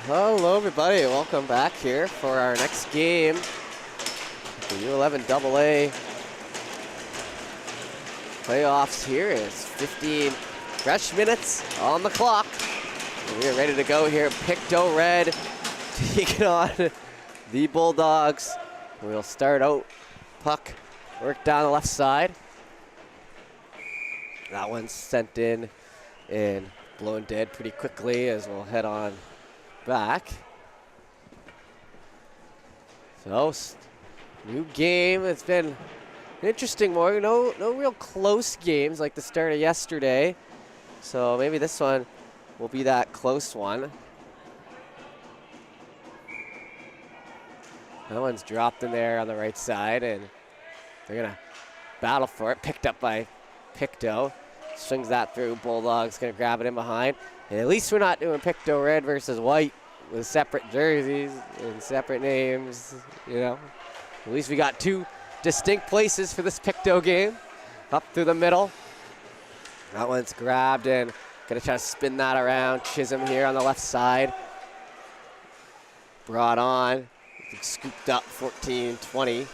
Hello everybody, welcome back here for our next game. The U11AA playoffs here is 15 fresh minutes on the clock. We are ready to go here. Pictou Red taking on the Bulldogs. We'll start out, puck work down the left side. That one's sent in and blown dead pretty quickly as we'll head on back. So, new game. It's been an interesting one. No real close games like the start of yesterday. So maybe this one will be that close one. That one's dropped in there on the right side, and they're gonna battle for it. Picked up by Pictou. Swings that through. Bulldogs gonna grab it in behind. And at least we're not doing Pictou Red versus White with separate jerseys and separate names, you know. At least we got two distinct places for this Pictou game. Up through the middle. That one's grabbed and gonna try to spin that around. Chisholm here on the left side. Brought on. Scooped up 14-20.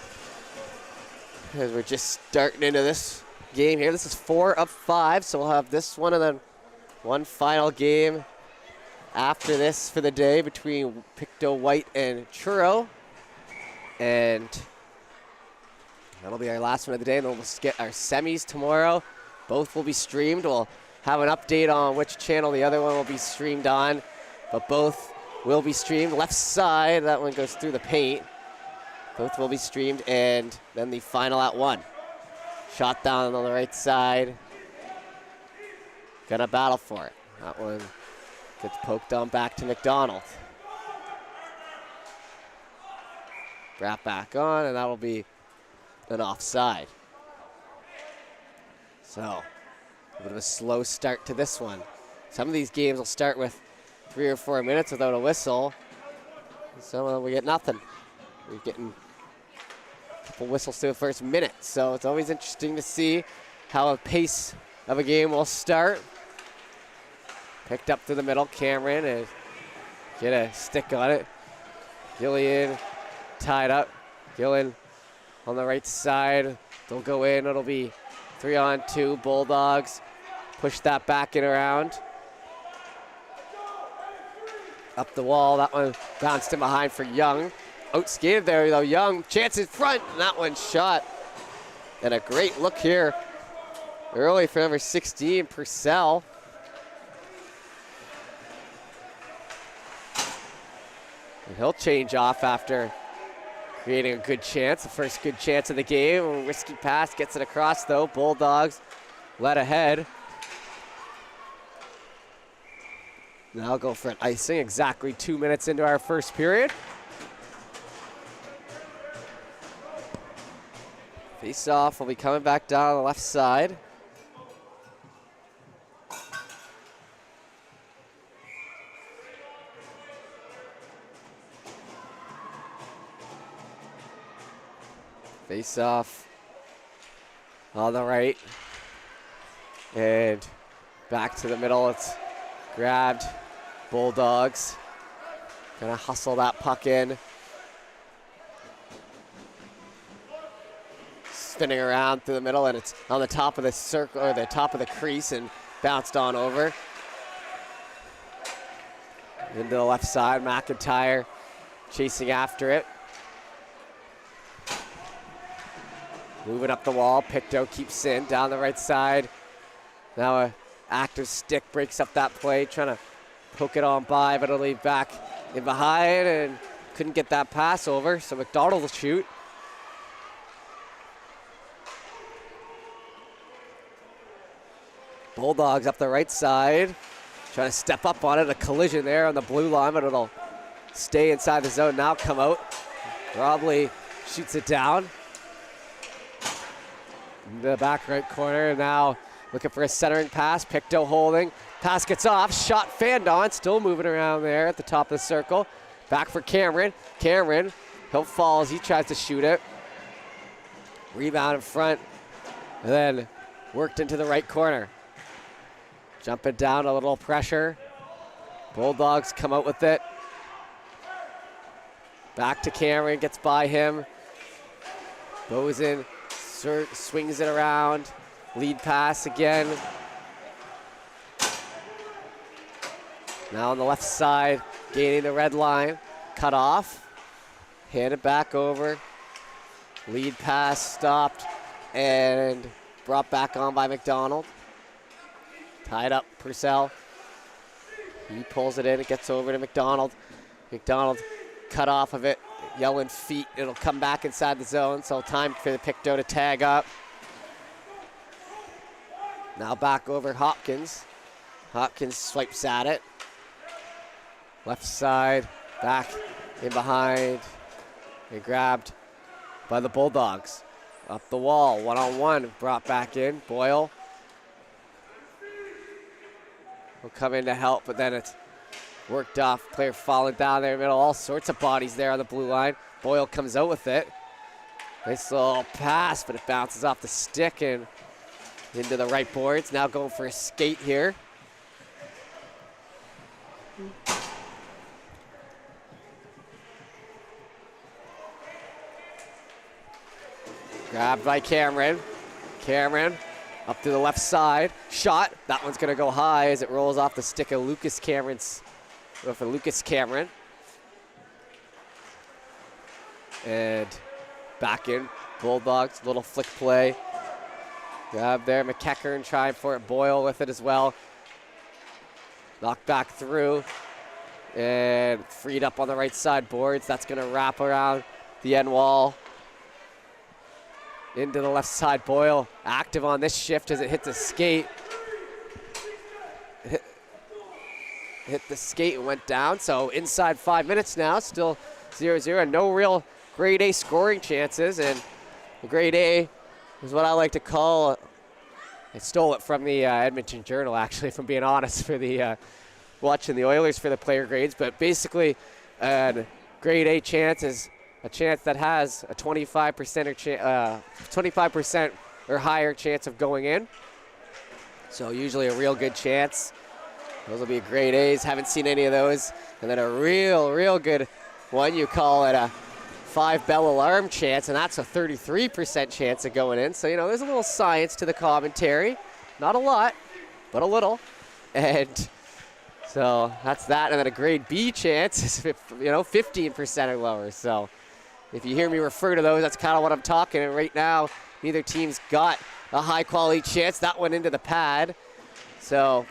As we're just starting into this game here. This is 4 of 5, so we'll have this one and then one final game after this for the day between Pictou White and Churro. And that'll be our last one of the day, and then we'll get our semis tomorrow. Both will be streamed. We'll have an update on which channel the other one will be streamed on, but both will be streamed. Left side, that one goes through the paint. Both will be streamed, and then the final at 1. Shot down on the right side. Gonna battle for it. That one gets poked on back to McDonald. Wrap back on, and that'll be an offside. So, a bit of a slow start to this one. Some of these games will start with 3 or 4 minutes without a whistle. Some of them we get nothing. We're getting a couple whistles to the first minute. So it's always interesting to see how a pace of a game will start. Picked up through the middle, Cameron, and get a stick on it. Gillian tied up. Gillian on the right side. They'll go in. It'll be 3-on-2. Bulldogs push that back and around. Up the wall. That one bounced in behind for Young. Outskated there though. Young, chance in front, and that one shot. And a great look here early for number 16, Purcell. And he'll change off after creating a good chance, the first good chance of the game. A risky pass, gets it across though. Bulldogs led ahead. Now I'll go for an icing, exactly 2 minutes into our first period. Face off will be coming back down the left side. Face off on the right. And back to the middle. It's grabbed. Bulldogs gonna hustle that puck in. Spinning around through the middle, and it's on the top of the circle, or the top of the crease, and bounced on over. Into the left side, McIntyre chasing after it. Moving up the wall, Pictou keeps in, down the right side. Now a active stick breaks up that play, trying to poke it on by, but it'll leave back in behind, and couldn't get that pass over, so McDonald will shoot. Bulldogs up the right side, trying to step up on it, a collision there on the blue line, but it'll stay inside the zone, now come out. Robley shoots it down. In the back right corner, now looking for a centering pass, Pictou holding. Pass gets off, shot fanned on, still moving around there at the top of the circle. Back for Cameron. Cameron, he'll fall as he tries to shoot it. Rebound in front, and then worked into the right corner. Jumping down, a little pressure. Bulldogs come out with it. Back to Cameron, gets by him. Goes in, swings it around. Lead pass again. Now on the left side, gaining the red line. Cut off. Hand it back over. Lead pass stopped and brought back on by McDonald. Tied up, Purcell. He pulls it in, it gets over to McDonald. McDonald cut off of it, yelling feet. It'll come back inside the zone, so time for the Pictou to tag up. Now back over Hopkins. Hopkins swipes at it. Left side, back in behind. They grabbed by the Bulldogs. Up the wall, one-on-one, brought back in. Boyle will come in to help, but then it's worked off. Player falling down there in the middle. All sorts of bodies there on the blue line. Boyle comes out with it. Nice little pass, but it bounces off the stick and into the right boards. Now going for a skate here. Grabbed by Cameron. Cameron up to the left side. Shot. That one's going to go high as it rolls off the stick of Lucas Cameron. And back in. Bulldogs. Little flick play. Grab there. McEachern trying for it. Boyle with it as well. Knocked back through. And freed up on the right side boards. That's going to wrap around the end wall. Into the left side, Boyle active on this shift as it hits the skate. Hit the skate and went down, so inside 5 minutes now, still 0-0. No real grade A scoring chances, and grade A is what I like to call, I stole it from the Edmonton Journal actually, if I'm being honest, for the watching the Oilers for the player grades, but basically grade A chance is a chance that has a 25% or higher chance of going in. So usually a real good chance. Those will be grade A's. Haven't seen any of those. And then a real good one, you call it a 5-bell alarm chance, and that's a 33% chance of going in. So, you know, there's a little science to the commentary. Not a lot, but a little. And so that's that. And then a grade B chance is, 15% or lower. So if you hear me refer to those, that's kind of what I'm talking. And right now, neither team's got a high-quality chance. That went into the pad. So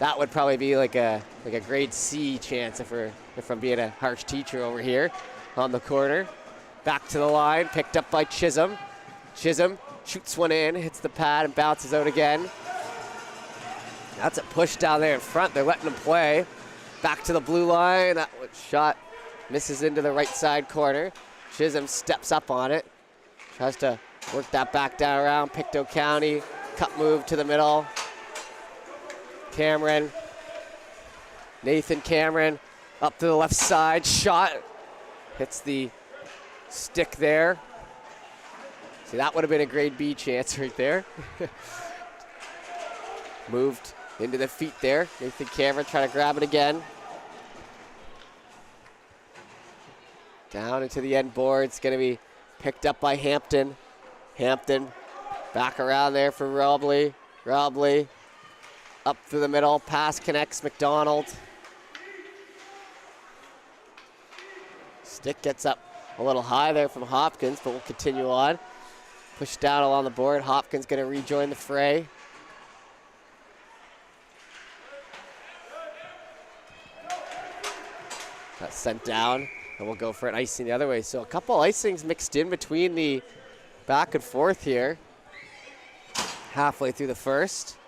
that would probably be like a grade C chance if I'm being a harsh teacher over here on the corner. Back to the line, picked up by Chisholm. Chisholm shoots one in, hits the pad, and bounces out again. That's a push down there in front. They're letting them play. Back to the blue line. That shot misses into the right side corner. Chisholm steps up on it. Tries to work that back down around. Pictou County. Cut move to the middle. Cameron. Nathan Cameron up to the left side. Shot. Hits the stick there. See, that would have been a grade B chance right there. Moved into the feet there. Nathan Cameron trying to grab it again. Down into the end board. It's going to be picked up by Hampton. Hampton back around there for Robley. Robley up through the middle. Pass connects McDonald. Stick gets up a little high there from Hopkins, but we'll continue on. Push down along the board. Hopkins going to rejoin the fray. That's sent down. And we'll go for an icing the other way. So a couple icings mixed in between the back and forth here. Halfway through the first.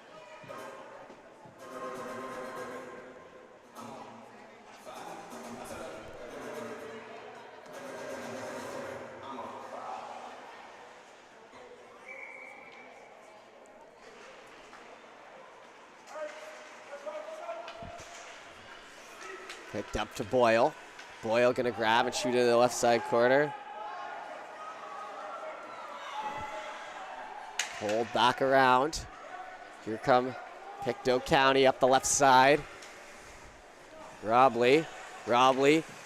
Picked up to Boyle. Boyle gonna grab and shoot into the left side corner. Hold back around. Here come Pictou County up the left side. Robley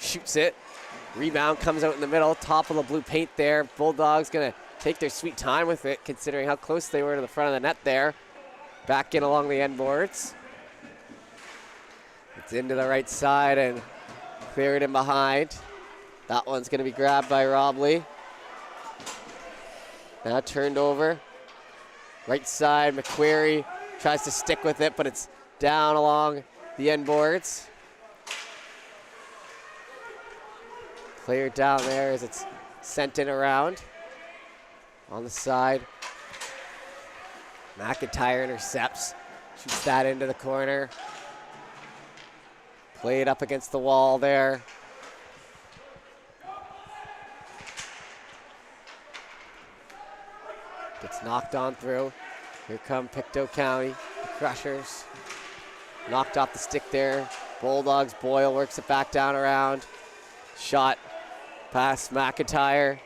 shoots it. Rebound comes out in the middle, top of the blue paint there. Bulldogs gonna take their sweet time with it, considering how close they were to the front of the net there. Back in along the end boards. It's into the right side and cleared in behind. That one's gonna be grabbed by Robley. Now turned over. Right side, McQuarrie tries to stick with it, but it's down along the end boards. Cleared down there as it's sent in around. On the side, McIntyre intercepts, shoots that into the corner. Played up against the wall there. Gets knocked on through. Here come Pictou County, the Crushers. Knocked off the stick there. Bulldogs, Boyle works it back down around. Shot past McIntyre,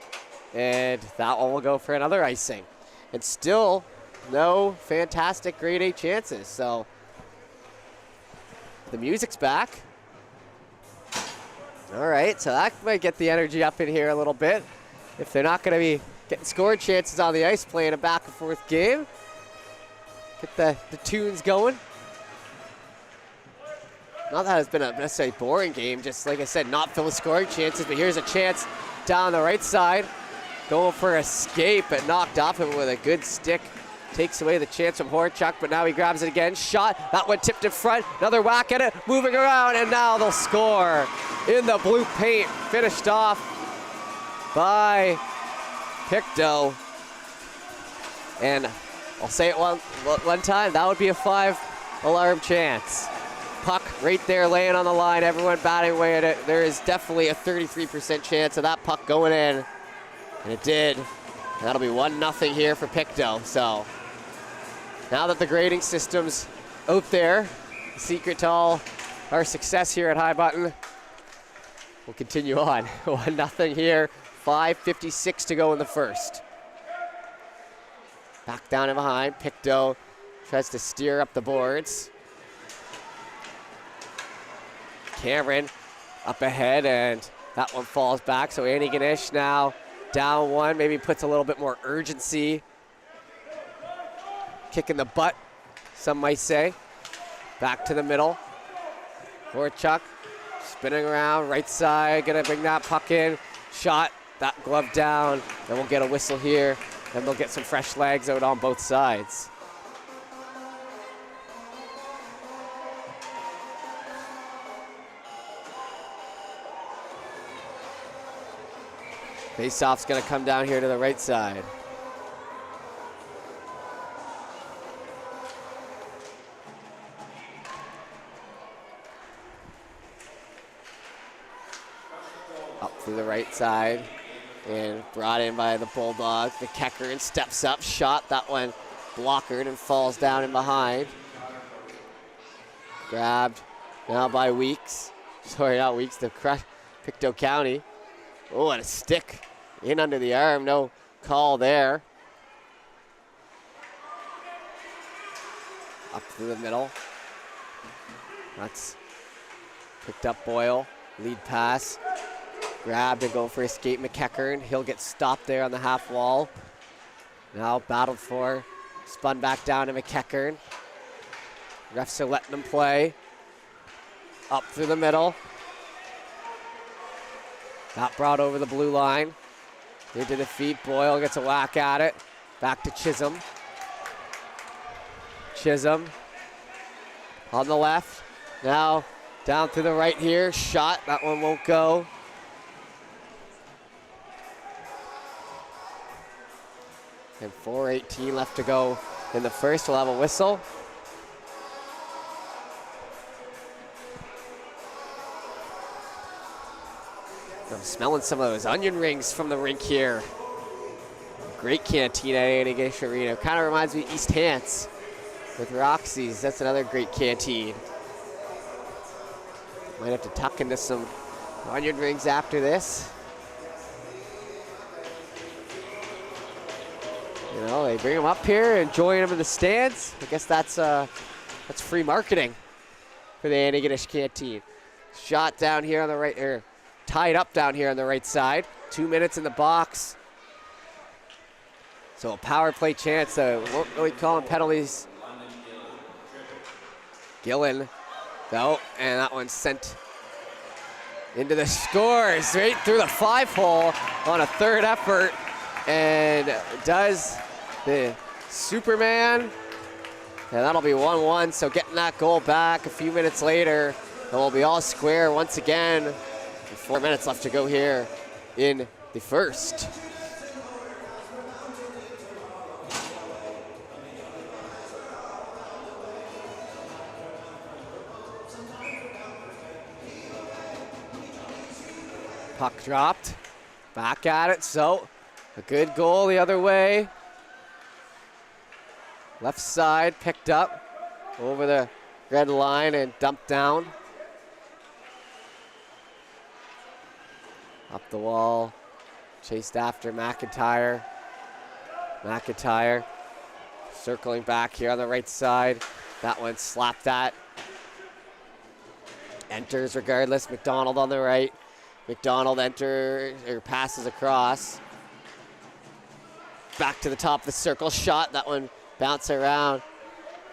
and that one will go for another icing. And still no fantastic grade A chances, so the music's back. All right, so that might get the energy up in here a little bit. If they're not gonna be getting scored chances on the ice, playing a back and forth game. Get the tunes going. Not that it's been a necessarily boring game, just like I said, not full of scoring chances, but here's a chance down the right side. Going for a escape, but knocked off him with a good stick. Takes away the chance from Horchuk, but now he grabs it again. Shot, that one tipped in front. Another whack at it, moving around, and now they'll score in the blue paint. Finished off by Pictou. And I'll say it one time, that would be a 5-alarm chance. Puck right there laying on the line, everyone batting away at it. There is definitely a 33% chance of that puck going in, and it did. And that'll be 1-0 here for Pictou. So now that the grading system's out there, the secret to all our success here at High Button, we'll continue on. 1-0 here, 5:56 to go in the first. Back down and behind, Pictou tries to steer up the boards. Cameron up ahead, and that one falls back. So Antigonish now down one, maybe puts a little bit more urgency. Kick in the butt, some might say. Back to the middle. Horchuk spinning around, right side, gonna bring that puck in. Shot, that glove down, then we'll get a whistle here, and they'll get some fresh legs out on both sides. Faceoff's gonna come down here to the right side. Up through the right side and brought in by the Bulldogs. McEachern steps up, shot, that one blockered and falls down in behind. Grabbed now by Weeks. Sorry, not Weeks, the Pictou County. Oh, and a stick in under the arm, no call there. Up through the middle. That's picked up Boyle, lead pass. Grabbed and go for escape McEachern. He'll get stopped there on the half wall. Now battled for, spun back down to McEachern. Refs are letting them play. Up through the middle. Not brought over the blue line. Into the feet, Boyle gets a whack at it. Back to Chisholm. Chisholm on the left. Now down through the right here, shot, that one won't go. And 4:18 left to go in the first, we'll have a whistle. I'm smelling some of those onion rings from the rink here. Great canteen at Antigonish Arena. Kind of reminds me of East Hants with Roxy's. That's another great canteen. Might have to tuck into some onion rings after this. You know, they bring them up here, enjoying them in the stands. I guess that's free marketing for the Antigonish canteen. Shot down here on the right, or tied up down here on the right side. 2 minutes in the box. So a power play chance. Won't really call them penalties. Gillen, though, and that one's sent into the scores, right through the 5-hole on a third effort, and does the Superman. And that'll be 1-1, so getting that goal back a few minutes later, and we'll be all square once again. With 4 minutes left to go here in the first. Puck dropped, back at it, so a good goal the other way. Left side picked up over the red line and dumped down. Up the wall, chased after McIntyre. McIntyre circling back here on the right side. That one slapped at. Enters regardless, McDonald on the right. McDonald passes across. Back to the top of the circle, shot, that one bounced around.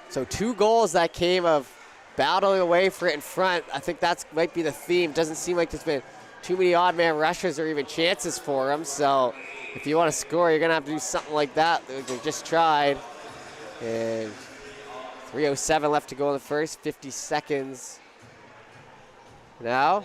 So 2 goals that came of battling away for it in front. I think that might be the theme. Doesn't seem like there's been too many odd man rushes or even chances for them. So if you want to score, you're gonna have to do something like that. They just tried. And 3:07 left to go in the first, 50 seconds now.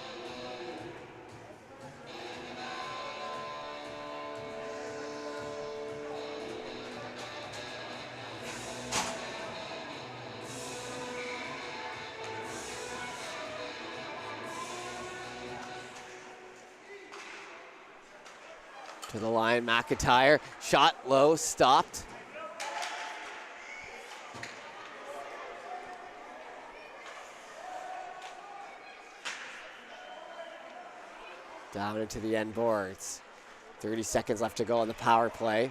To the line, McIntyre, shot low, stopped. Down into the end boards. 30 seconds left to go on the power play.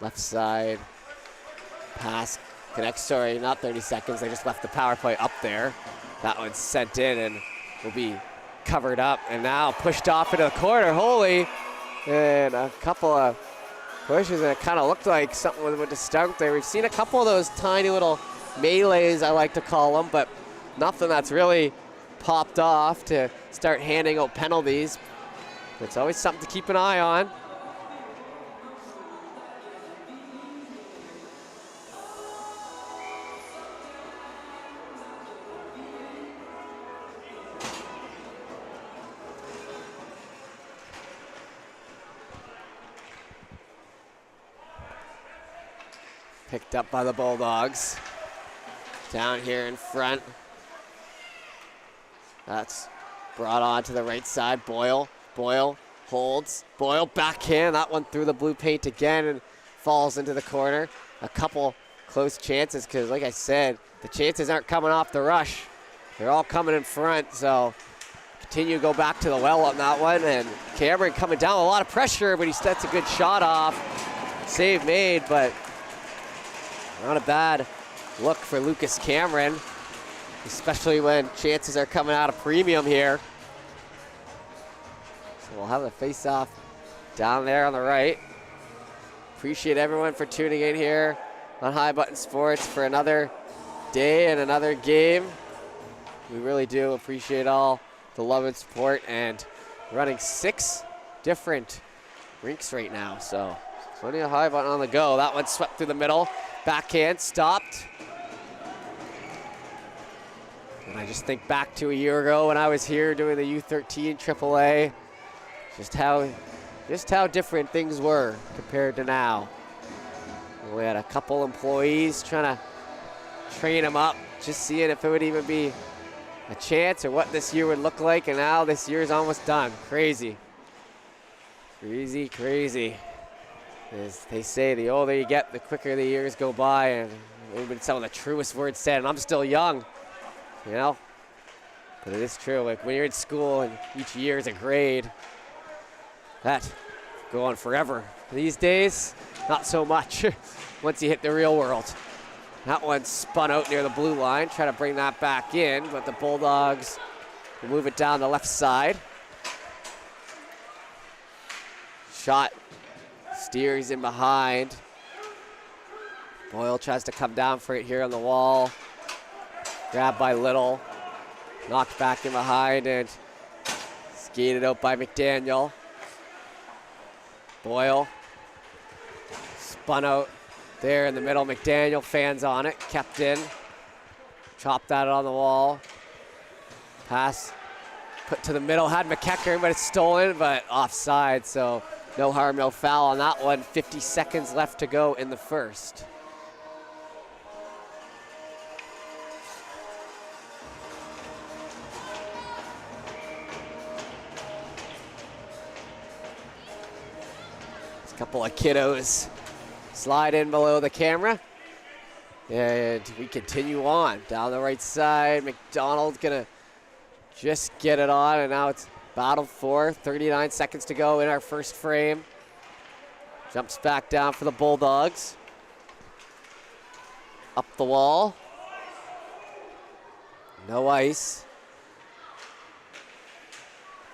Left side, pass, connects, sorry, not 30 seconds, they just left the power play up there. That one's sent in and will be covered up and now pushed off into the corner, Holy. And a couple of pushes, and it kind of looked like something with the start there. We've seen a couple of those tiny little melees, I like to call them, but nothing that's really popped off to start handing out penalties. It's always something to keep an eye on. Picked up by the Bulldogs. Down here in front. That's brought on to the right side. Boyle holds. Boyle backhand. That one through the blue paint again and falls into the corner. A couple close chances because, like I said, the chances aren't coming off the rush. They're all coming in front, so continue to go back to the well on that one. And Cameron coming down, a lot of pressure, but he sets a good shot off. Save made, but not a bad look for Lucas Cameron, especially when chances are coming out of premium here. So we'll have the face-off down there on the right. Appreciate everyone for tuning in here on High Button Sports for another day and another game. We really do appreciate all the love and support, and running 6 different rinks right now, so plenty of High Button on the go. That one swept through the middle. Backhand stopped. And I just think back to a year ago when I was here doing the U13 AAA, just how different things were compared to now. We had a couple employees trying to train them up, just seeing if it would even be a chance or what this year would look like, and now this year's almost done. Crazy. Crazy, crazy. As they say, the older you get, the quicker the years go by, and they've been some of the truest words said, and I'm still young, you know? But it is true, like when you're in school and each year is a grade, that go on forever. These days, not so much once you hit the real world. That one spun out near the blue line, try to bring that back in, but the Bulldogs will move it down the left side. shot. Steers in behind. Boyle tries to come down for it here on the wall. Grabbed by Little. Knocked back in behind and skated out by McDaniel. Boyle spun out there in the middle. McDaniel fans on it, kept in. Chopped that on the wall. Pass put to the middle, had McEachern, but it's stolen, but offside, so no harm, no foul on that one. 50 seconds left to go in the first. A couple of kiddos slide in below the camera. And we continue on down the right side. McDonald's gonna just get it on, and now it's battle for 39 seconds to go in our first frame. Jumps back down for the Bulldogs. Up the wall. No ice.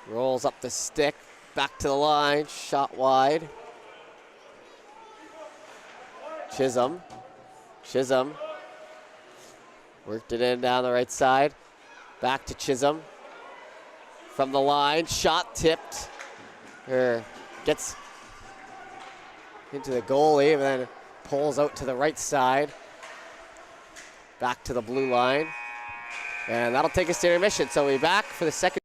Rolls up the stick, back to the line, shot wide. Chisholm worked it in down the right side. Back to Chisholm. From the line, shot tipped. Gets into the goalie and then pulls out to the right side. Back to the blue line. And that'll take us to intermission. So we'll be back for the second.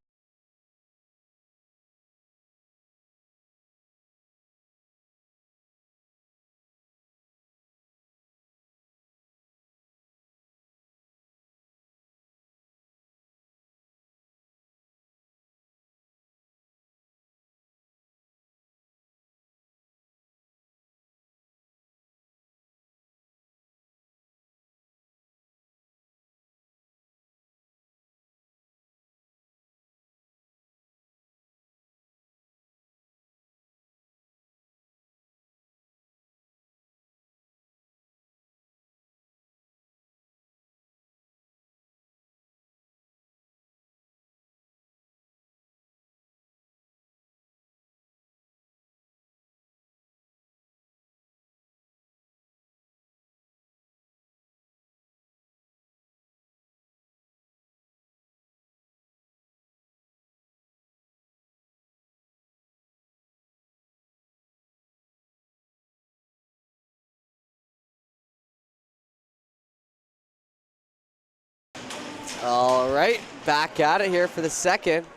All right, back at it here for the second.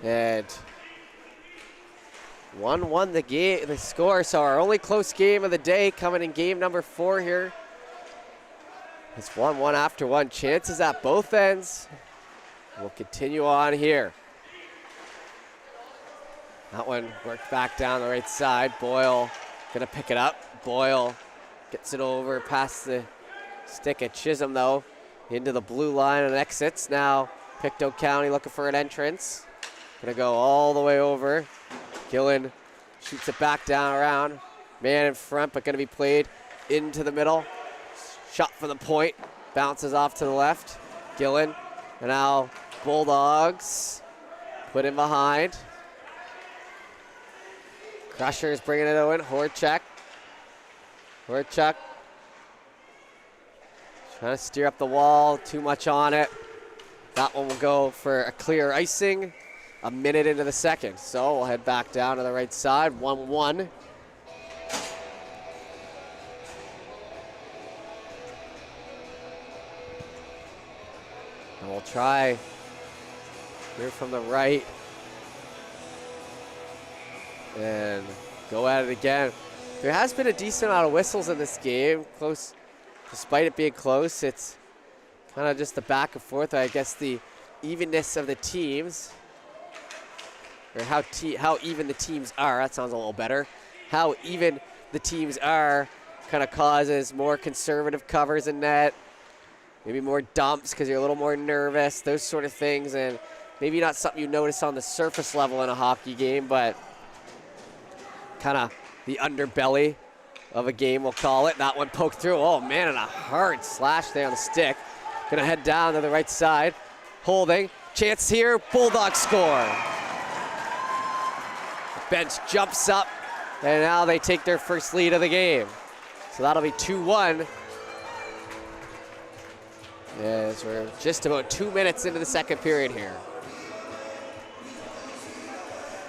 And 1-1 the score. So our only close game of the day coming in game number 4 here. It's 1-1 after one. Chances at both ends. We'll continue on here. That one worked back down the right side. Boyle gonna pick it up. Boyle gets it over past the stick at Chisholm though. Into the blue line and exits. Now Pictou County looking for an entrance. Gonna go all the way over. Gillen shoots it back down around. Man in front, but gonna be played into the middle. Shot for the point. Bounces off to the left. Gillen. And now Bulldogs put in behind. Crusher's bringing it in. Horchak. Trying to steer up the wall, too much on it. That one will go for a clear icing a minute into the second. So we'll head back down to the right side, 1-1. And we'll try here from the right and go at it again. There has been a decent amount of whistles in this game, close. Despite it being close, it's kind of just the back and forth. I guess the evenness of the teams, or how even the teams are, that sounds a little better. How even the teams are kind of causes more conservative covers in net, maybe more dumps because you're a little more nervous, those sort of things, and maybe not something you notice on the surface level in a hockey game, but kind of the underbelly of a game, we'll call it. That one poked through. Oh man, and a hard slash there on the stick. Gonna head down to the right side. Holding. Chance here. Bulldogs score. bench jumps up, and now they take their first lead of the game. So that'll be 2-1. As we're just about 2 minutes into the second period here.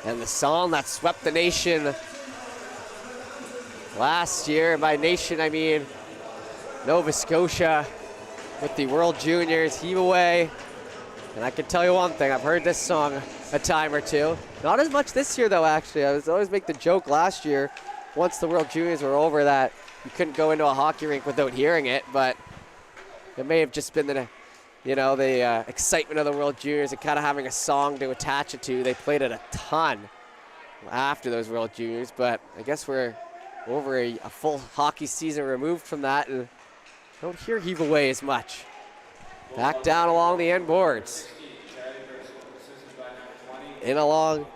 And the song that swept the nation last year, by nation I mean Nova Scotia, with the World Juniors, Heave Away. And I can tell you one thing, I've heard this song a time or two. Not as much this year though, actually. I was always make the joke last year, once the World Juniors were over, that you couldn't go into a hockey rink without hearing it, but it may have just been the, the excitement of the World Juniors and kind of having a song to attach it to. They played it a ton after those World Juniors, but I guess we're over a full hockey season removed from that, and don't hear Heave Away as much. Back down along the end boards. In along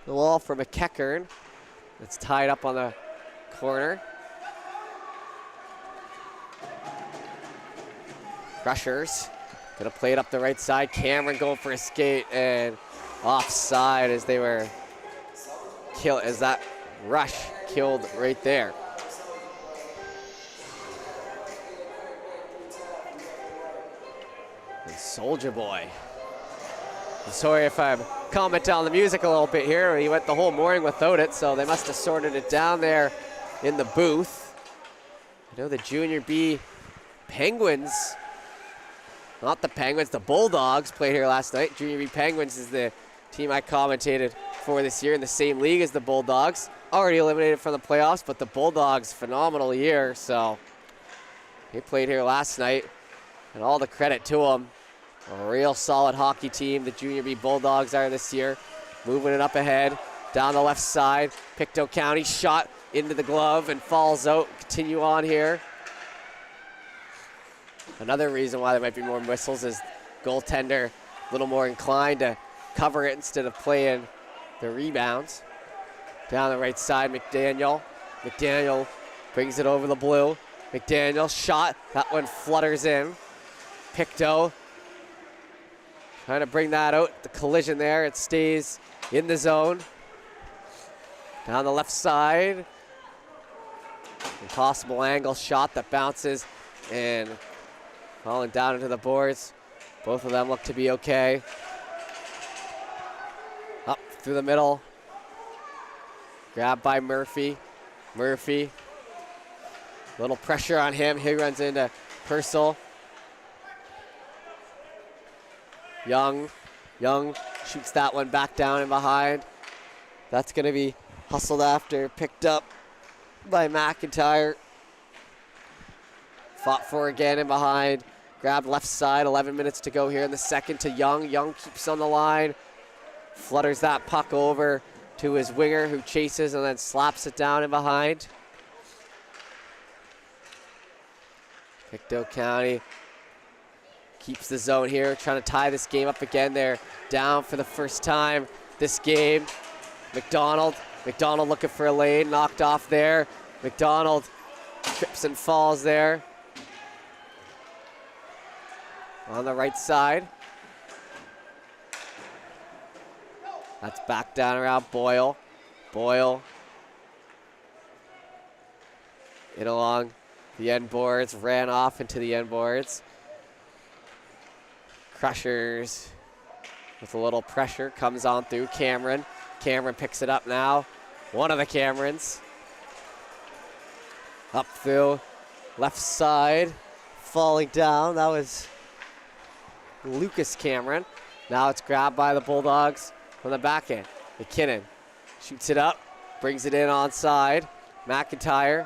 the wall for McEachern. It's tied up on the corner. Crushers gonna play it up the right side. Cameron going for a skate and offside as they were killed, as that rush killed right there. And Soldier Boy. I'm sorry if I'm commenting on the music a little bit here. He went the whole morning without it, so they must have sorted it down there in the booth. I know the Junior B Penguins, not the Penguins, the Bulldogs played here last night. Junior B Penguins is the team I commentated for this year in the same league as the Bulldogs. Already eliminated from the playoffs, but the Bulldogs, phenomenal year, so they played here last night, and all the credit to them. A real solid hockey team, the Junior B Bulldogs are this year. Moving it up ahead, down the left side. Pictou County shot into the glove and falls out. Continue on here. Another reason why there might be more whistles is goaltender a little more inclined to cover it instead of playing the rebounds. Down the right side, McDaniel. McDaniel brings it over the blue. McDaniel shot, that one flutters in. Pictou trying to bring that out, the collision there, it stays in the zone. Down the left side. Impossible angle shot that bounces and falling down into the boards. Both of them look to be okay. Up through the middle. Grabbed by Murphy. Murphy. Little pressure on him. He runs into Purcell. Young shoots that one back down and behind. That's going to be hustled after, picked up by McIntyre. Fought for again and behind. Grabbed left side, 11 minutes to go here in the second to Young. Young keeps on the line. Flutters that puck over to his winger, who chases and then slaps it down and behind. Pictou County keeps the zone here, trying to tie this game up again. They're down for the first time this game. McDonald looking for a lane, knocked off there. McDonald trips and falls there. On the right side. That's back down around Boyle. Boyle in along the end boards, ran off into the end boards. Crushers with a little pressure comes on through. Cameron picks it up now. One of the Camerons. Up through left side, falling down. That was Lucas Cameron. Now it's grabbed by the Bulldogs from the back end. McKinnon shoots it up, brings it in onside. McEachern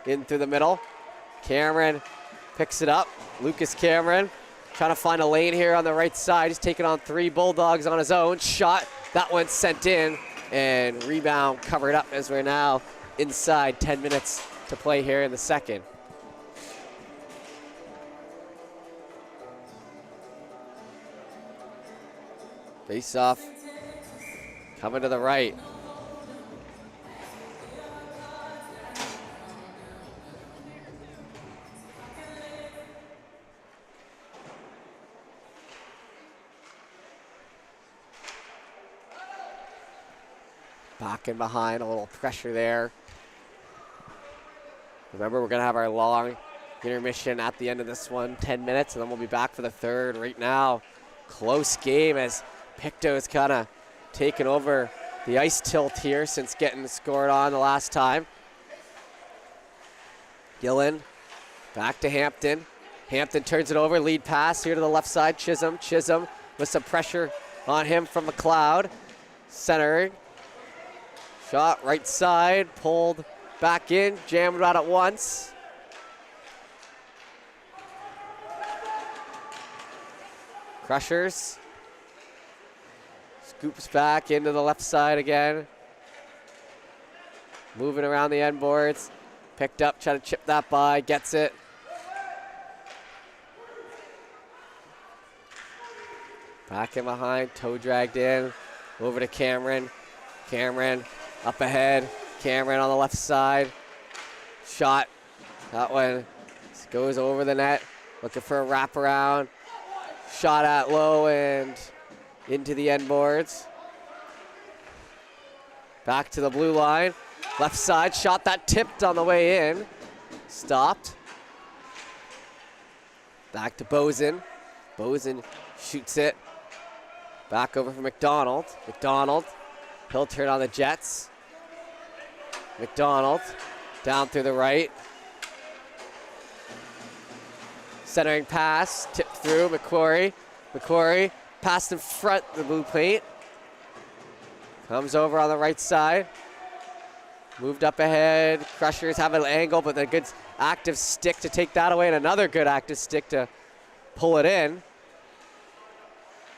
in through the middle. Cameron picks it up. Lucas Cameron trying to find a lane here on the right side. He's taking on 3 Bulldogs on his own. Shot, that one sent in, and rebound covered up as we're now inside 10 minutes to play here in the second. Face off, coming to the right. Back in behind, a little pressure there. Remember, we're going to have our long intermission at the end of this one, 10 minutes, and then we'll be back for the third. Right now, close game as Pictou's kind of taken over the ice tilt here since getting scored on the last time. Gillen back to Hampton. Hampton turns it over, lead pass here to the left side. Chisholm with some pressure on him from McLeod. Centering. Shot right side, pulled back in, jammed out at once. Crushers. Scoops back into the left side again. Moving around the end boards. Picked up, trying to chip that by, gets it. Back in behind, toe dragged in. Over to Cameron. Cameron up ahead. Cameron on the left side. Shot. That one goes over the net. Looking for a wraparound. Shot at low and into the end boards. Back to the blue line. Left side. Shot that tipped on the way in. Stopped. Back to Bozen. Bozen shoots it. Back over for McDonald. McDonald. He'll turn on the Jets. McDonald down through the right. Centering pass, tipped through, McQuarrie. McQuarrie passed in front of the blue paint. Comes over on the right side. Moved up ahead. Crushers have an angle, but a good active stick to take that away, and another good active stick to pull it in.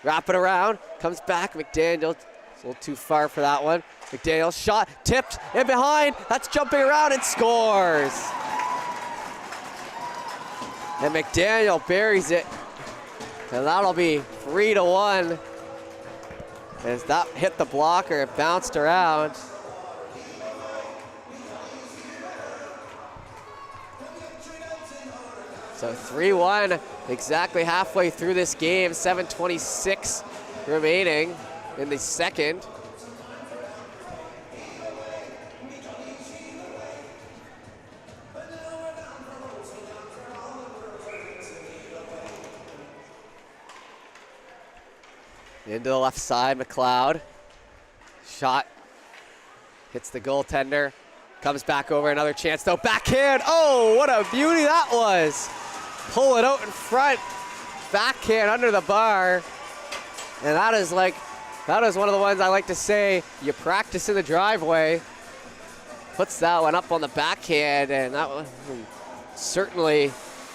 Wrap it around, comes back, McDaniel. It's a little too far for that one. McDaniel shot, tipped, in behind. That's jumping around and scores. And McDaniel buries it. And that'll be 3-1. As that hit the blocker, it bounced around. So 3-1, exactly halfway through this game. 7:26 remaining in the second. Into the left side, McLeod. Shot, hits the goaltender. Comes back over, another chance though, backhand. Oh, what a beauty that was. Pull it out in front, backhand under the bar. And that is one of the ones I like to say, you practice in the driveway. Puts that one up on the backhand, and that was certainly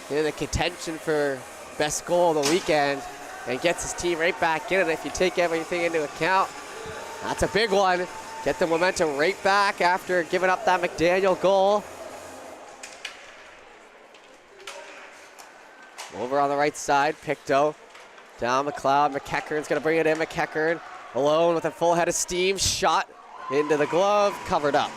in the contention for best goal of the weekend. And gets his team right back in it. If you take everything into account, that's a big one. Get the momentum right back after giving up that McDaniel goal. Over on the right side, Pictou. Down McLeod, McEachern's gonna bring it in. McEachern alone with a full head of steam. Shot into the glove, covered up.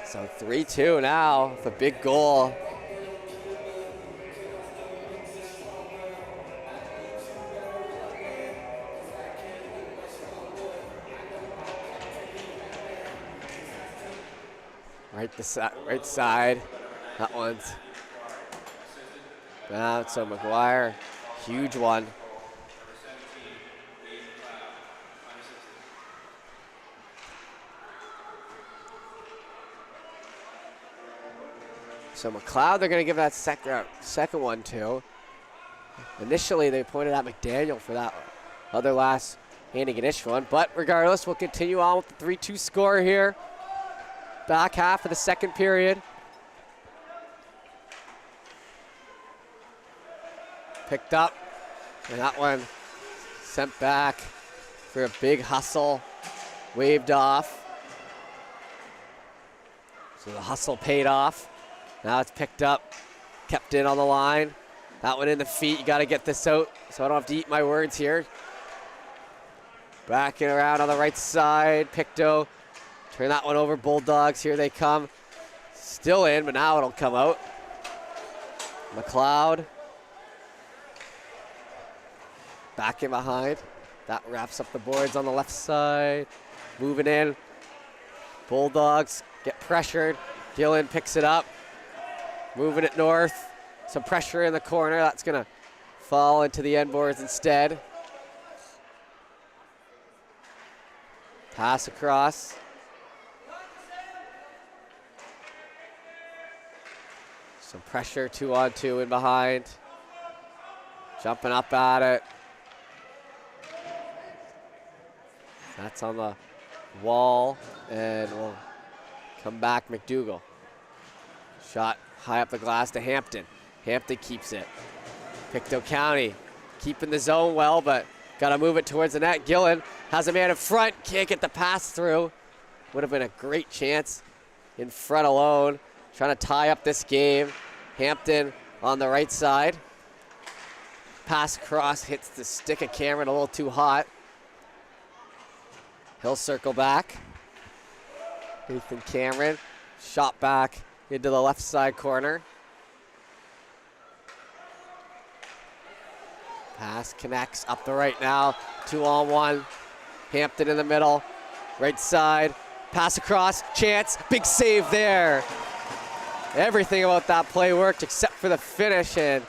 So 3-2 now, with a big goal. Right side, that one's out. So McGuire, huge one. So McLeod, they're going to give that second one to. Initially, they pointed at McDaniel for that other last Antigonish one, but regardless, we'll continue on with the 3-2 score here. Back half of the second period. Picked up, and that one sent back for a big hustle. Waved off. So the hustle paid off. Now it's picked up, kept in on the line. That one in the feet, you gotta get this out so I don't have to eat my words here. Backing around on the right side, Pictou. Turn that one over, Bulldogs, here they come. Still in, but now it'll come out. McLeod. Back in behind. That wraps up the boards on the left side. Moving in. Bulldogs get pressured. Gillen picks it up. Moving it north. Some pressure in the corner. That's going to fall into the end boards instead. Pass across. Some pressure, 2-on-2 in behind. Jumping up at it. That's on the wall, and we'll come back, McDougall. Shot high up the glass to Hampton. Hampton keeps it. Pictou County keeping the zone well, but got to move it towards the net. Gillen has a man in front, can't get the pass through. Would have been a great chance in front alone. Trying to tie up this game. Hampton on the right side. Pass cross hits the stick of Cameron a little too hot. He'll circle back. Nathan Cameron shot back into the left side corner. Pass connects up the right now. 2-on-1. Hampton in the middle. Right side. Pass across. Chance. Big save there. Everything about that play worked except for the finish, and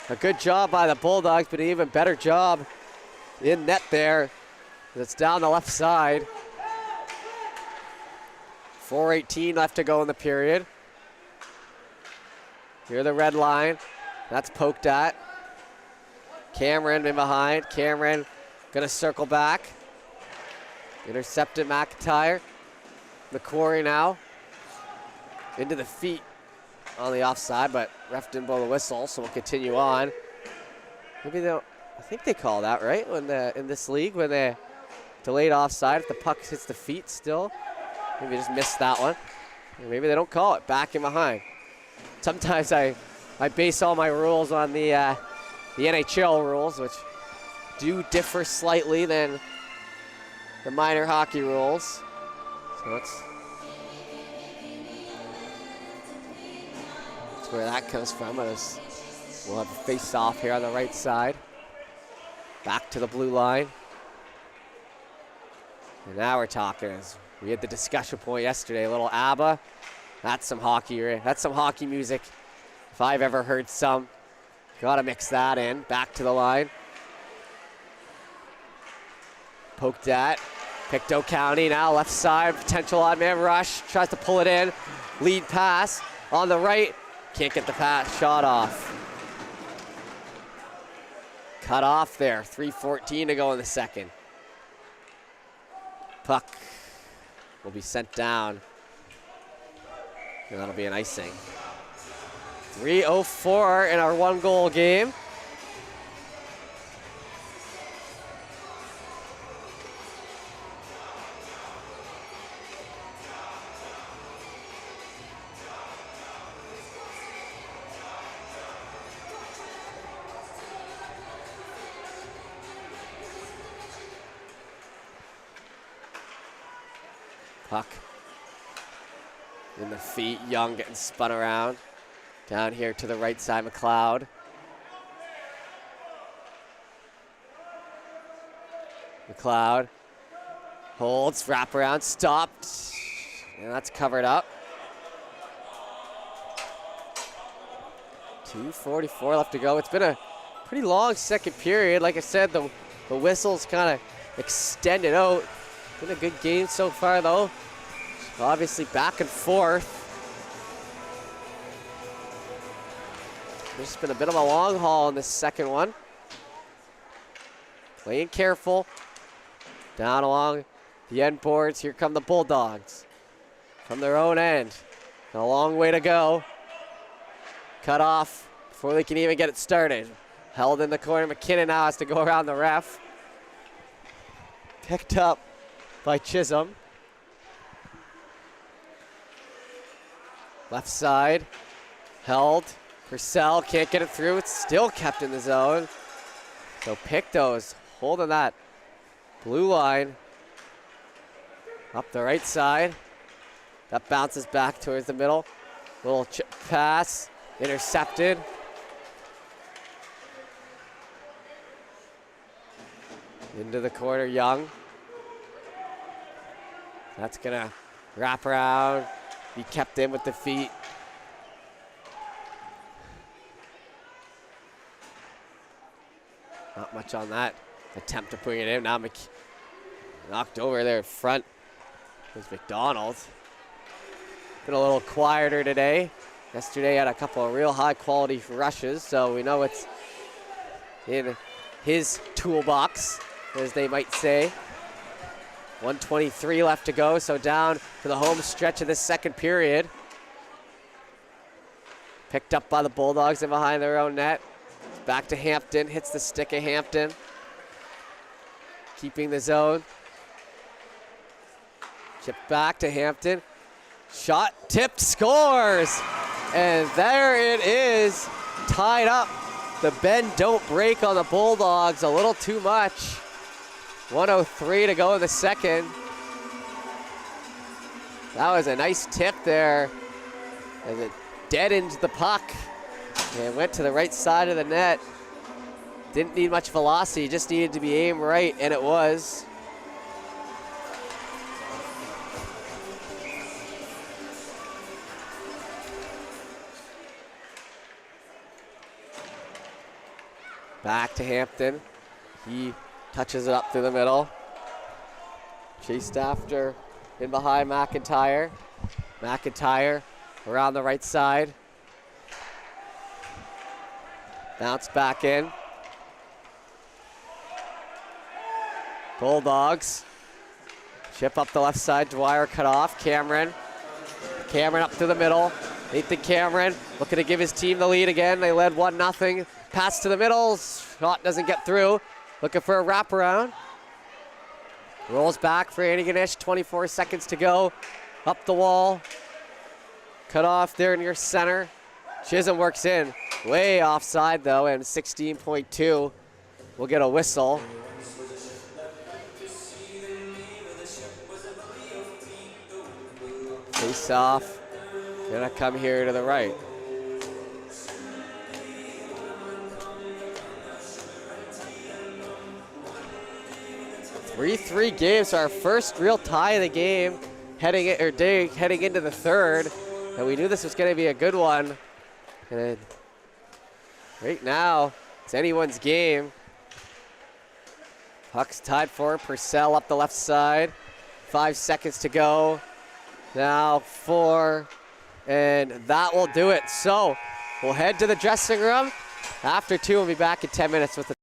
a good job by the Bulldogs, but an even better job in net there. It's down the left side. 4:18 left to go in the period. Here the red line. That's poked at. Cameron in behind. Cameron gonna circle back. Intercepted McIntyre. McQuarrie now. Into the feet on the offside, but ref didn't blow the whistle, so we'll continue on. Maybe they'll, I think they call that, right? When in this league, when they delayed offside, if the puck hits the feet still. Maybe just missed that one. Or maybe they don't call it, back in behind. Sometimes I base all my rules on the NHL rules, which do differ slightly than the minor hockey rules. So that's where that comes from. We'll have a face-off here on the right side. Back to the blue line. And now we're talking. We had the discussion point yesterday, a little ABBA. That's some hockey, right? That's some hockey music. If I've ever heard some. Gotta mix that in. Back to the line. Poked at. Pictou County now, left side, potential odd man rush. Tries to pull it in. Lead pass on the right. Can't get the pass, shot off. Cut off there, 3:14 to go in the second. Puck will be sent down. And that'll be an icing. 3:04 in our one-goal game. Puck in the feet, Young getting spun around. Down here to the right side, McLeod. McLeod holds, wrap around, stopped. And that's covered up. 2:44 left to go. It's been a pretty long second period. Like I said, the whistles kind of extended out. Been a good game so far, though. Obviously back and forth. There's been a bit of a long haul in this second one. Playing careful. Down along the end boards. Here come the Bulldogs from their own end. A long way to go. Cut off before they can even get it started. Held in the corner. McKinnon now has to go around the ref. Picked up by Chisholm. Left side, held. Purcell can't get it through. It's still kept in the zone. So Pictou's holding that blue line up the right side. That bounces back towards the middle. Little chip pass, intercepted. Into the corner, Young. That's gonna wrap around, be kept in with the feet. Not much on that attempt to bring it in. Now knocked over there in front was McDonald. Been a little quieter today. Yesterday had a couple of real high quality rushes, so we know it's in his toolbox, as they might say. 1:23 left to go, so down to the home stretch of this second period. Picked up by the Bulldogs and behind their own net. Back to Hampton, hits the stick of Hampton. Keeping the zone. Chip back to Hampton. Shot, tipped, scores! And there it is, tied up. The bend don't break on the Bulldogs, a little too much. 1:03 to go in the second. That was a nice tip there as it deadened the puck and went to the right side of the net. Didn't need much velocity, just needed to be aimed right, and it was. Back to Hampton. He touches it up through the middle. Chased after in behind McIntyre. McIntyre around the right side. Bounce back in. Bulldogs. Chip up the left side. Dwyer cut off. Cameron. Cameron up to the middle. Nathan Cameron looking to give his team the lead again. They led 1-0. Pass to the middle. Shot doesn't get through. Looking for a wraparound. Rolls back for Antigonish. 24 seconds to go. Up the wall. Cut off there near center. Chisholm works in. Way offside though, and 16.2 will get a whistle. Face off. Gonna come here to the right. 3-3 game, so our first real tie of the game heading into the third, and we knew this was going to be a good one. And right now, it's anyone's game. Puck's tied for Purcell up the left side. 5 seconds to go. Now 4, and that will do it. So we'll head to the dressing room. After 2, we'll be back in 10 minutes with the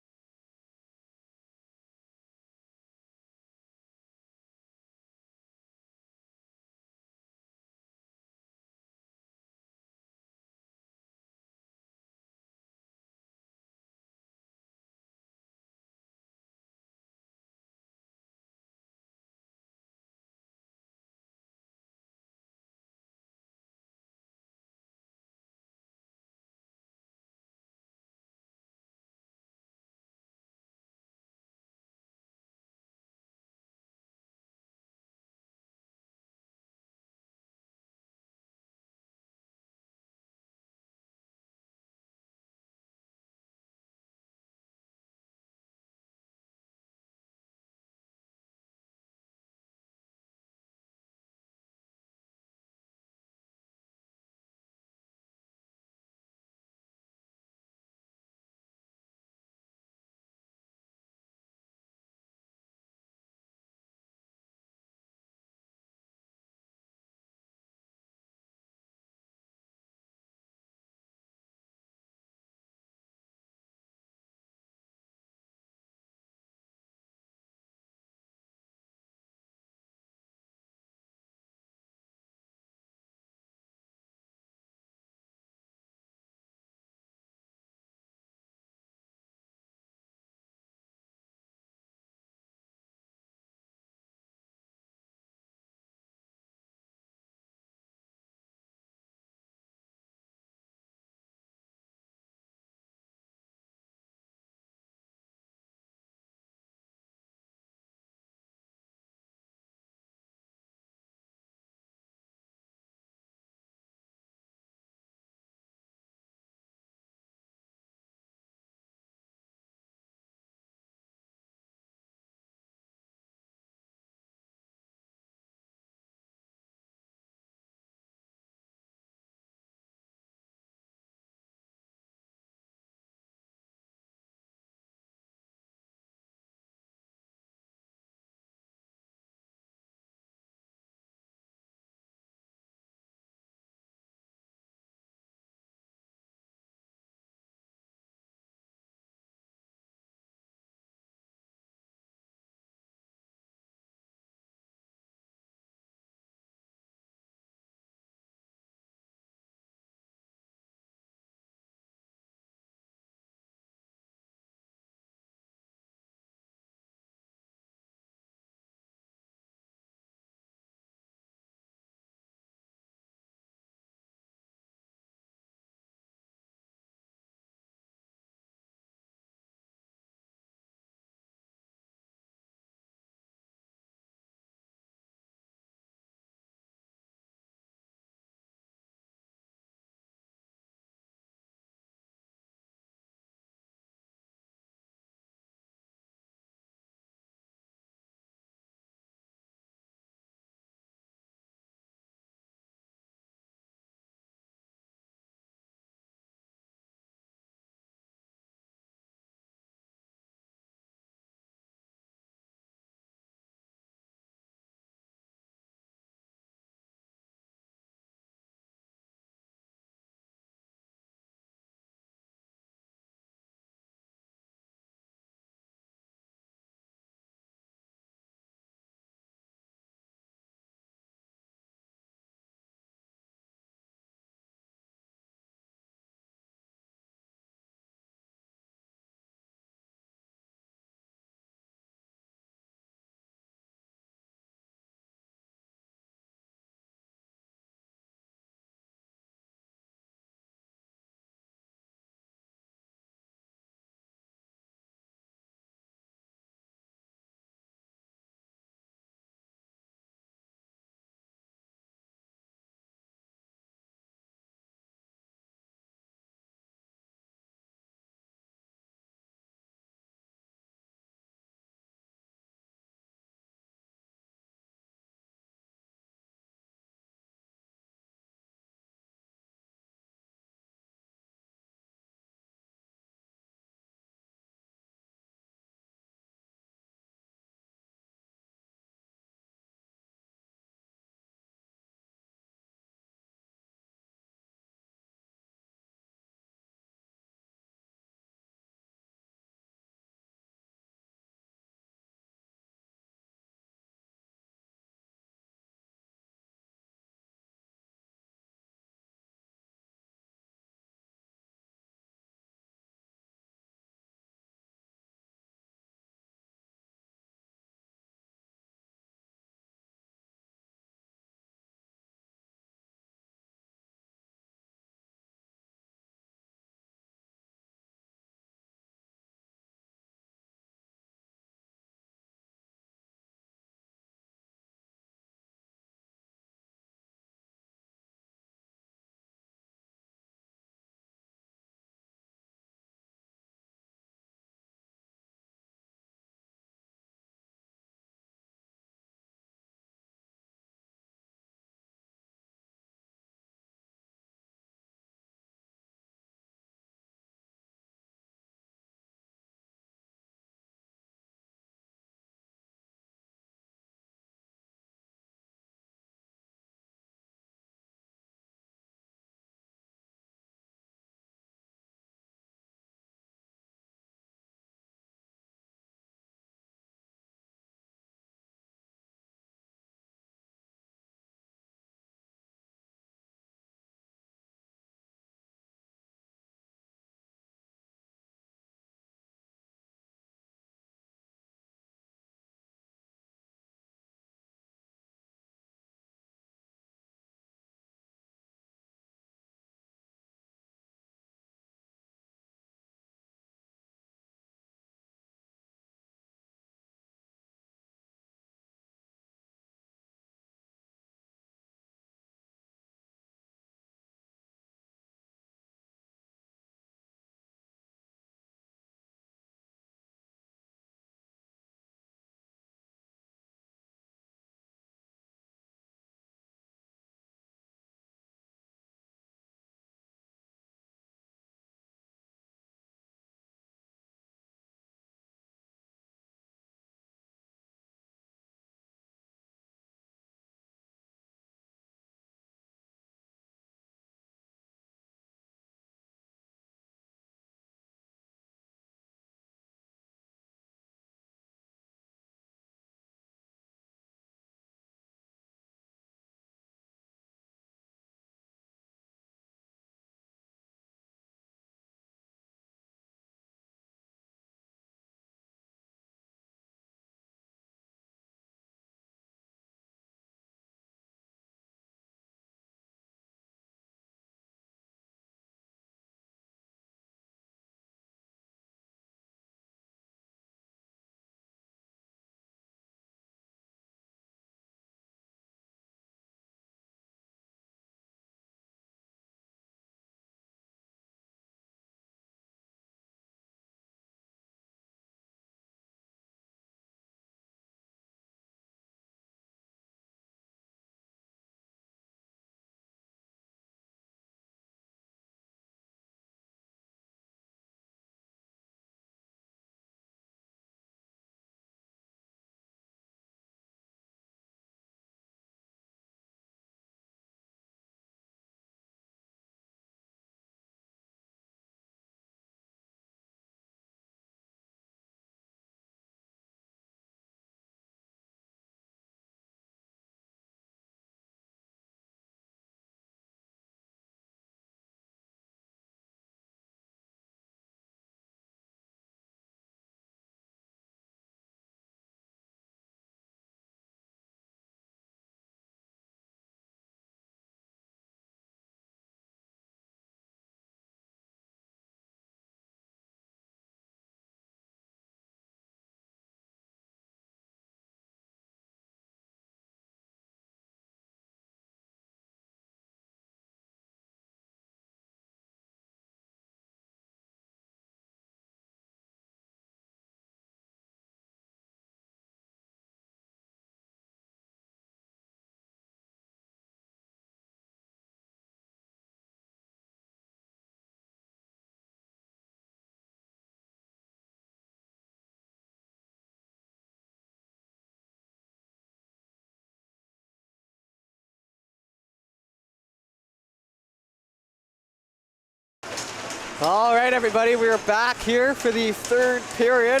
All right, everybody, we are back here for the third period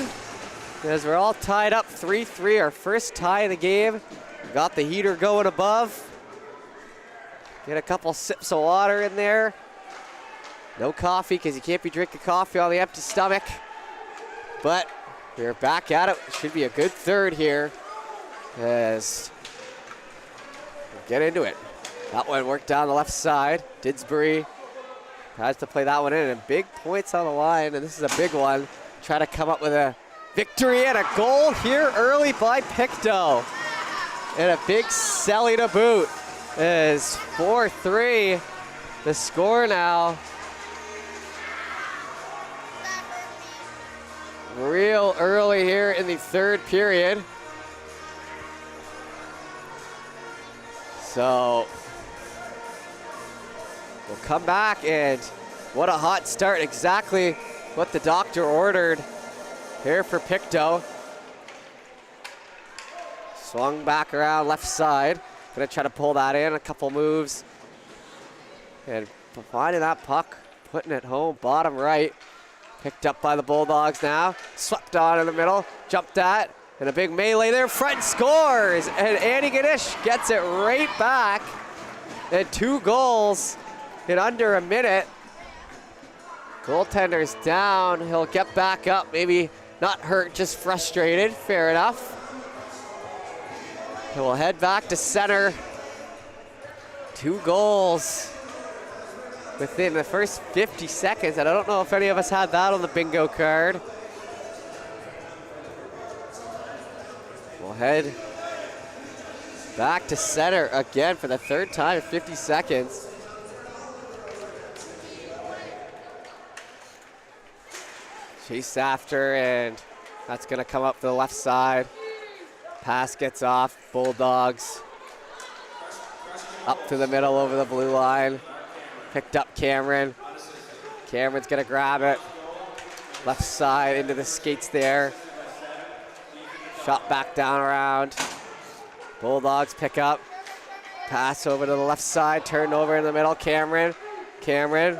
as we're all tied up 3-3, our first tie of the game. Got the heater going above. Get a couple sips of water in there. No coffee because you can't be drinking coffee on the empty stomach. But we're back at it. Should be a good third here as we get into it. That one worked down the left side. Didsbury has to play that one in, and big points on the line, and this is a big one. Try to come up with a victory and a goal here early by Pictou. And a big selly to boot. It is 4-3, the score now. Real early here in the third period. So we'll come back, and what a hot start. Exactly what the doctor ordered here for Pictou. Swung back around left side. Gonna try to pull that in, a couple moves. And finding that puck, putting it home, bottom right. Picked up by the Bulldogs now. Swept on in the middle, jumped at, and a big melee there. Front scores, and Antigonish gets it right back. And 2 goals in under a minute. Goaltender's down. He'll get back up. Maybe not hurt, just frustrated. Fair enough. He'll head back to center. 2 goals within the first 50 seconds. And I don't know if any of us had that on the bingo card. We'll head back to center again for the third time in 50 seconds. Chase after, and that's gonna come up to the left side. Pass gets off, Bulldogs. Up to the middle over the blue line. Picked up Cameron. Cameron's gonna grab it. Left side into the skates there. Shot back down around. Bulldogs pick up. Pass over to the left side, turned over in the middle, Cameron. Cameron.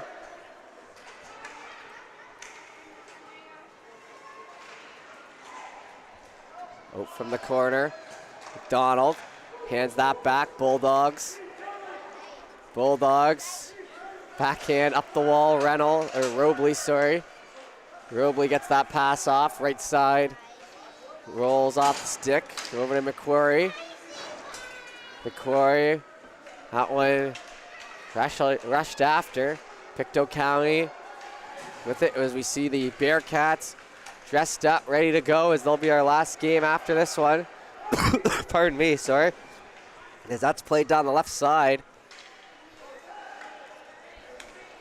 Out from the corner. McDonald hands that back. Bulldogs. Bulldogs. Backhand up the wall. Robley, sorry. Robley gets that pass off. Right side. Rolls off the stick. Over to McQuarrie. McQuarrie. That one rushed after. Pictou County with it as we see the Bearcats dressed up, ready to go, as they'll be our last game after this one. Pardon me, sorry. As that's played down the left side.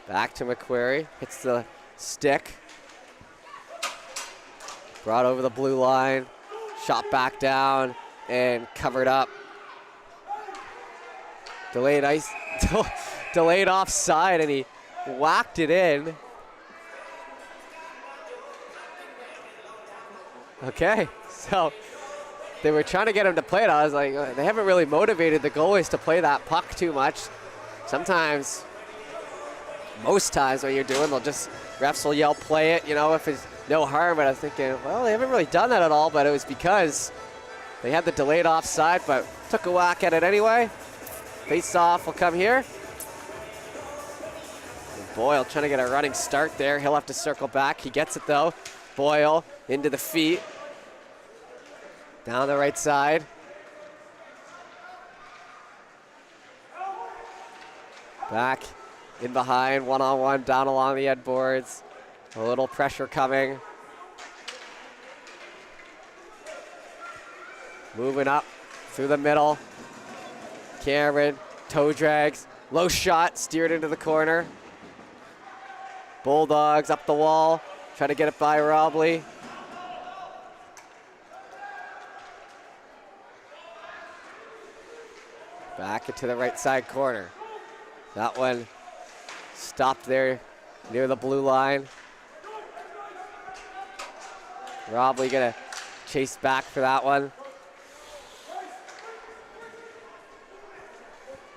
Back to McQuarrie, hits the stick. Brought over the blue line, shot back down, and covered up. Delayed offside, and he whacked it in. Okay, so they were trying to get him to play it. I was like, they haven't really motivated the goalies to play that puck too much. Sometimes, most times when you're doing, refs will yell play it, you know, if it's no harm. But I was thinking, well, they haven't really done that at all, but it was because they had the delayed offside, but took a whack at it anyway. Face off will come here. And Boyle trying to get a running start there. He'll have to circle back. He gets it though. Boyle into the feet. Down the right side. Back in behind, one-on-one, down along the end boards. A little pressure coming. Moving up through the middle. Cameron, toe drags, low shot, steered into the corner. Bulldogs up the wall, trying to get it by Robley. Back into the right side corner. That one stopped there near the blue line. Robley gonna chase back for that one.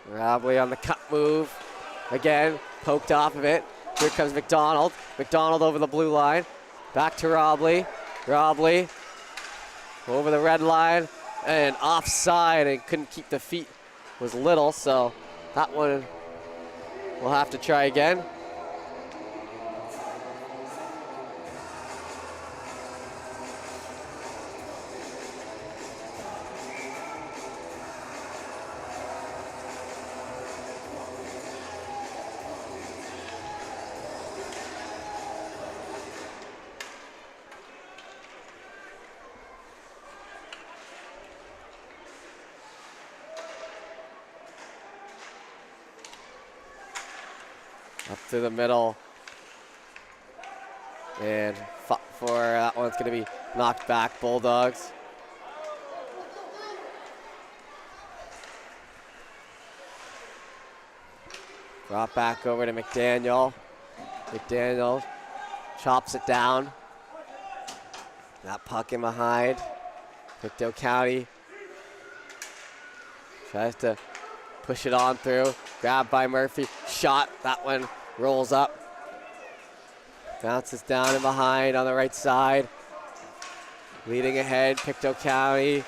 Robley on the cut move. Again, poked off of it. Here comes McDonald. McDonald over the blue line. Back to Robley. Robley over the red line and offside and couldn't keep the feet. Was little, so that one we'll have to try again. Up through the middle. And fought for that one's going to be knocked back, Bulldogs. Brought back over to McDaniel. McDaniel chops it down. That puck in behind. Pictou County tries to push it on through. Grabbed by Murphy. Shot. That one rolls up. Bounces down and behind on the right side. Leading ahead, Pictou County.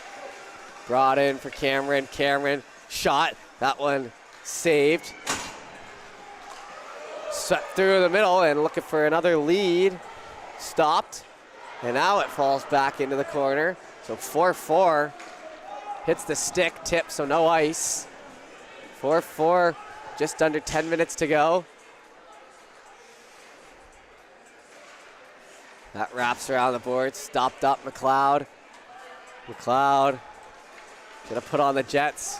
Brought in for Cameron. Cameron shot. That one saved. Swept through the middle and looking for another lead. Stopped. And now it falls back into the corner. So 4-4. Hits the stick, tip, so no ice. 4-4, just under 10 minutes to go. That wraps around the board, stopped up McLeod. McLeod gonna put on the Jets,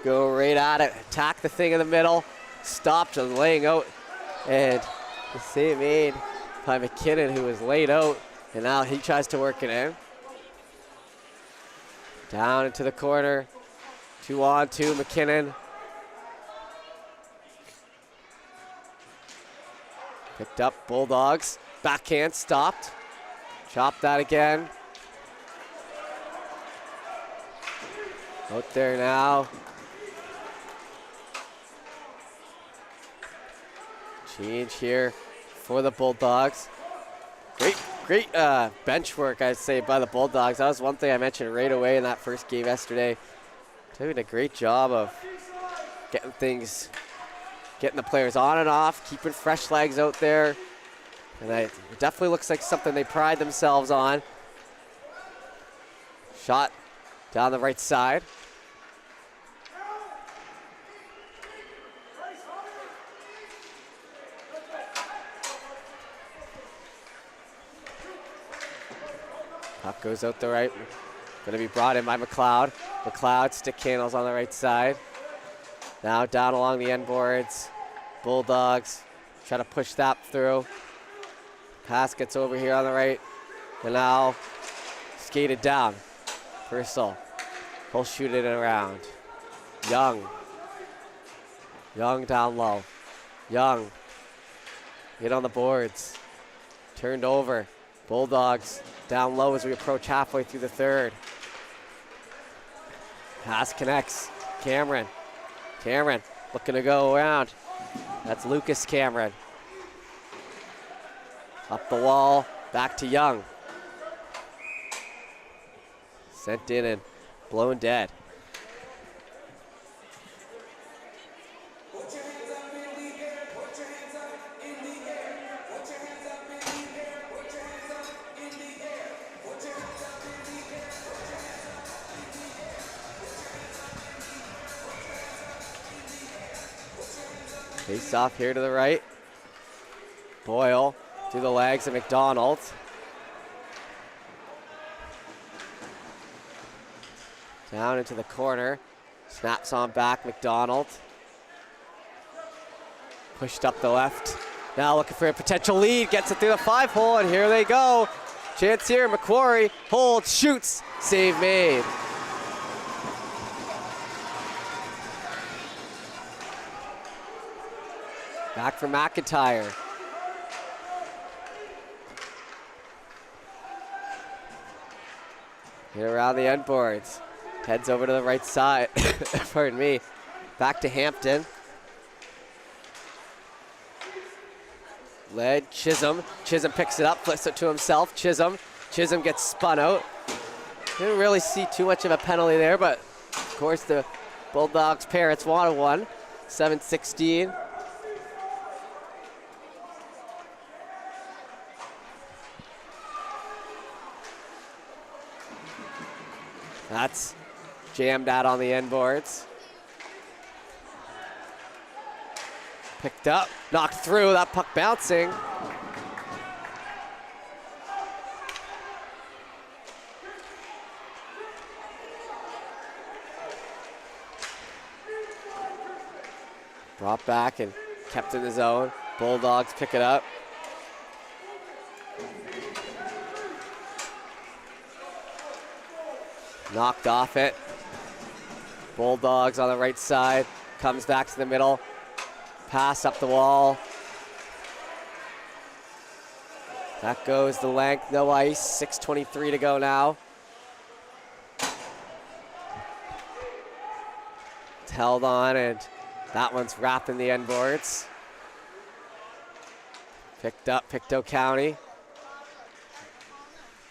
go right at it, attack the thing in the middle, stopped and laying out. And the save made by McKinnon, who was laid out, and now he tries to work it in. Down into the corner, 2-on-2, McKinnon. Picked up, Bulldogs. Backhand stopped. Chopped that again. Out there now. Change here for the Bulldogs. Great bench work, I'd say, by the Bulldogs. That was one thing I mentioned right away in that first game yesterday. Doing a great job of getting the players on and off, keeping fresh legs out there. And it definitely looks like something they pride themselves on. Shot down the right side. Puck goes out the right. Going to be brought in by McLeod. McLeod, stick handles on the right side. Now down along the end boards. Bulldogs try to push that through. Pass gets over here on the right. And now skated down. Purcell. He'll shoot it around. Young. Young down low. Young. Get on the boards. Turned over. Bulldogs down low as we approach halfway through the third. Pass connects. Cameron. Cameron looking to go around. That's Lucas Cameron. Up the wall, back to Young. Sent in and blown dead. Face off here to the right. Boyle through the legs of McDonald. Down into the corner. Snaps on back, McDonald. Pushed up the left. Now looking for a potential lead. Gets it through the 5-hole, and here they go. Chance here, McQuarrie holds, shoots. Save made. Back for McIntyre. Get around the end boards. Heads over to the right side. Pardon me. Back to Hampton. led Chisholm. Chisholm picks it up, flips it to himself. Chisholm gets spun out. Didn't really see too much of a penalty there, but of course the Bulldogs parents wanted one. 7-16. That's jammed out on the end boards. Picked up, knocked through, that puck bouncing. Brought back and kept in the zone. Bulldogs pick it up. Knocked off it. Bulldogs on the right side. Comes back to the middle. Pass up the wall. That goes the length, no ice. 6:23 to go now. It's held on, and that one's wrapped in the end boards. Picked up, Pictou County.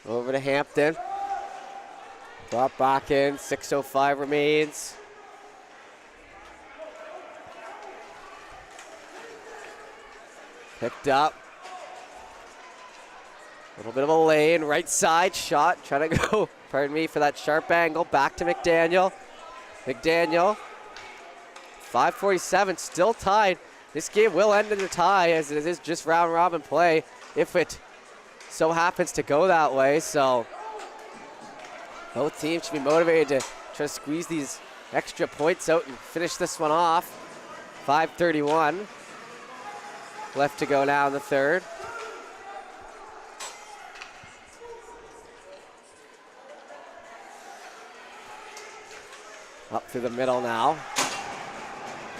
Over to Hampton. Brought back in, 6:05 remains. Picked up. A little bit of a lane, right side shot. Trying to go, pardon me, for that sharp angle. Back to McDaniel. McDaniel. 5:47, still tied. This game will end in a tie as it is just round robin play if it so happens to go that way. So both teams should be motivated to try to squeeze these extra points out and finish this one off. 5:31 left to go now in the third. Up through the middle now.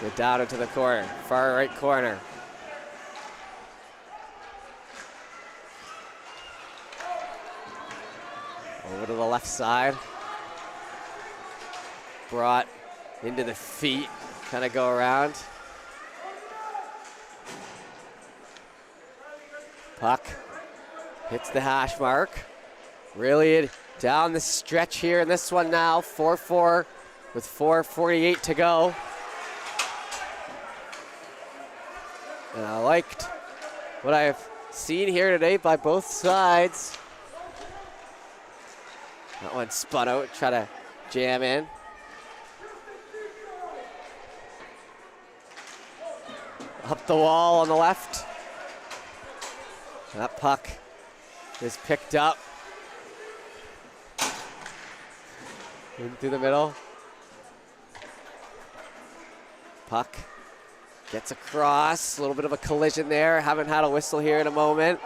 Get down into the corner, far right corner. Over to the left side. Brought into the feet, kind of go around. Puck hits the hash mark. Really down the stretch here in this one now. 4-4 with 4:48 to go. And I liked what I've seen here today by both sides. That one spun out, try to jam in. Up the wall on the left. That puck is picked up. In through the middle. Puck gets across, a little bit of a collision there. Haven't had a whistle here in a moment.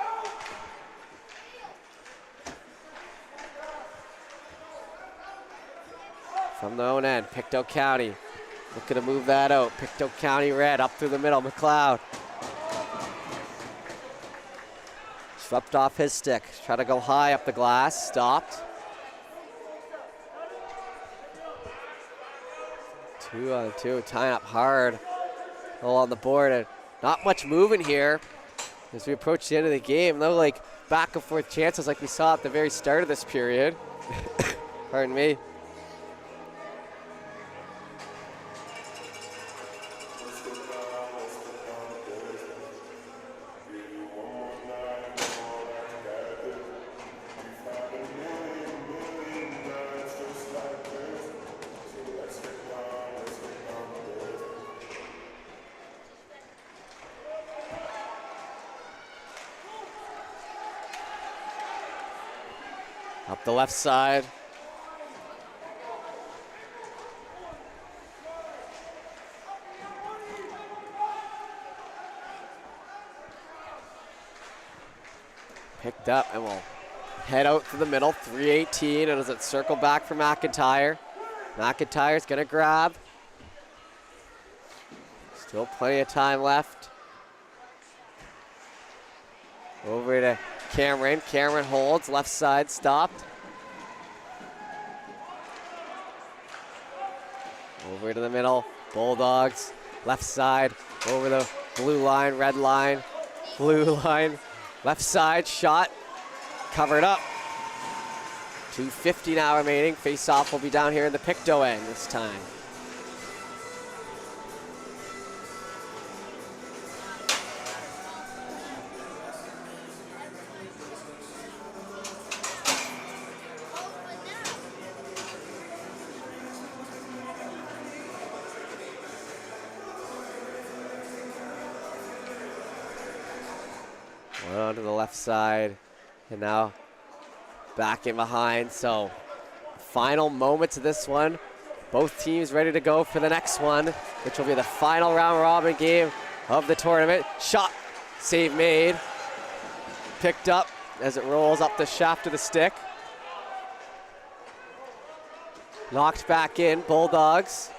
From the own end, Pictou County looking to move that out. Pictou County red up through the middle, McLeod. Swept off his stick, try to go high up the glass, stopped. 2-on-2, tying up hard. All on the board, and not much moving here as we approach the end of the game. No like back and forth chances like we saw at the very start of this period. Pardon me. Up the left side. Picked up and we'll head out to the middle. 3:18, and as it circle back for McIntyre. McIntyre's gonna grab. Still plenty of time left. Over to Cameron. Cameron holds, left side stopped. Over to the middle, Bulldogs, left side, over the blue line, red line. blue line. Left side shot, covered up. 2:50 now remaining. Face-off will be down here in the Pictou end this time. One onto the left side, and now back in behind. So final moments of this one. Both teams ready to go for the next one, which will be the final round robin game of the tournament. Shot, save made. Picked up as it rolls up the shaft of the stick. Knocked back in, Bulldogs.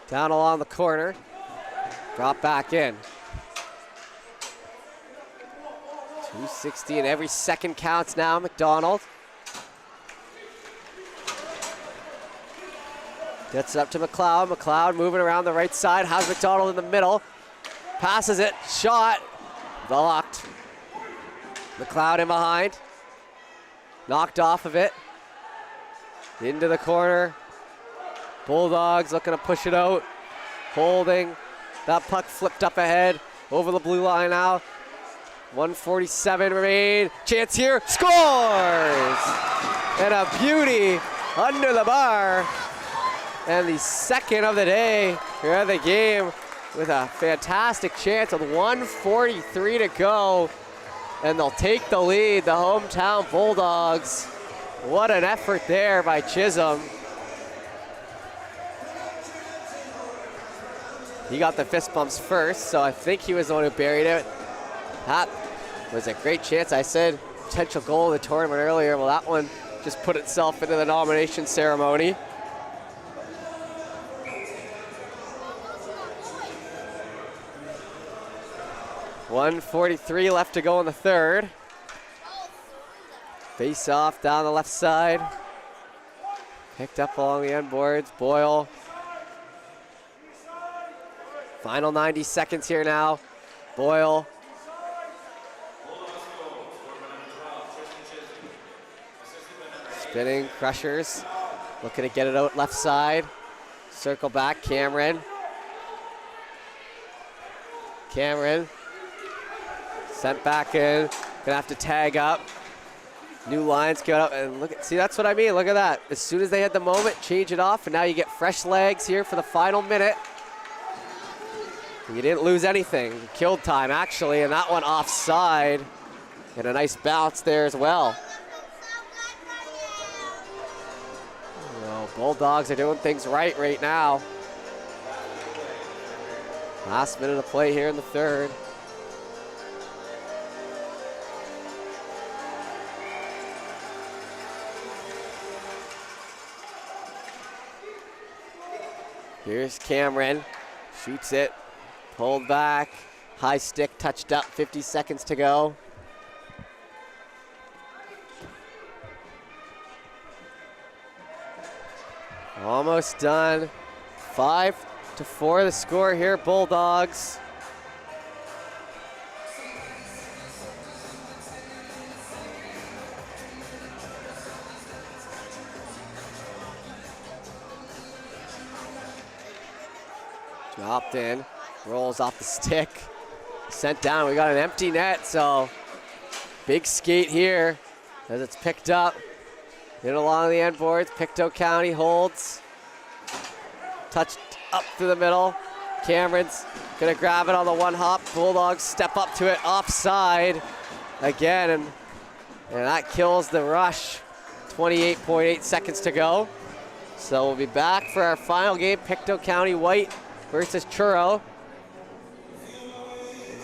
Down along the corner. Drop back in. 2:60 and every second counts now, McDonald. Gets it up to McLeod. McLeod moving around the right side. Has McDonald in the middle. Passes it. Shot. Blocked. McLeod in behind. Knocked off of it. Into the corner. Bulldogs looking to push it out. Holding. That puck flipped up ahead. Over the blue line now. 1:47 remain. Chance here. Scores! And a beauty under the bar. And the second of the day here at the game with a fantastic chance with 1:43 to go. And they'll take the lead, the hometown Bulldogs. What an effort there by Chisholm. He got the fist bumps first, so I think he was the one who buried it. That was a great chance. I said potential goal of the tournament earlier. Well, that one just put itself into the nomination ceremony. .143 left to go in the third. Face off down the left side. Picked up along the end boards. Boyle. Final 90 seconds here now. Boyle. Spinning, Crushers. Looking to get it out left side. Circle back, Cameron. Cameron. Sent back in. Gonna have to tag up. New lines go up and look at, see, that's what I mean. Look at that. As soon as they had the moment, change it off, and now you get fresh legs here for the final minute. You didn't lose anything. You killed time, actually, and that one offside. And a nice bounce there as well. Well, Bulldogs are doing things right now. Last minute of play here in the third. Here's Cameron, shoots it, pulled back, high stick touched up, 50 seconds to go. Almost done, 5-4 the score here, Bulldogs. Dropped in, rolls off the stick, sent down. We got an empty net, so big skate here as it's picked up. In along the end boards, Pictou County holds. Touched up through the middle. Cameron's gonna grab it on the one hop. Bulldogs step up to it, offside again, and that kills the rush. 28.8 seconds to go. So we'll be back for our final game, Pictou County White versus Churro.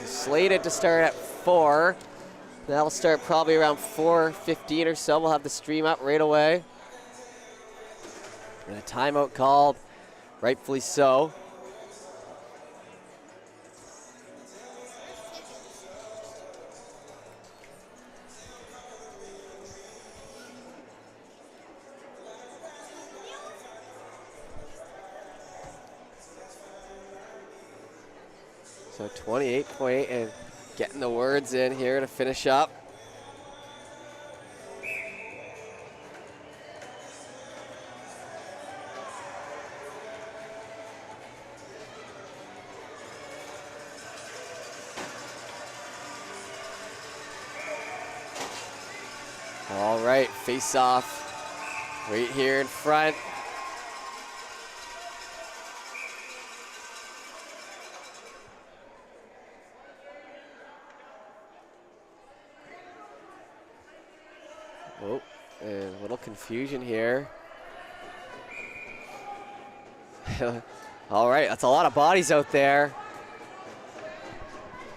Slated to start at 4. That'll start probably around 4:15 or so. We'll have the stream up right away. And a timeout called, rightfully so. So 28.8, and getting the words in here to finish up. All right, face off right here in front. Oh, and a little confusion here. All right, that's a lot of bodies out there.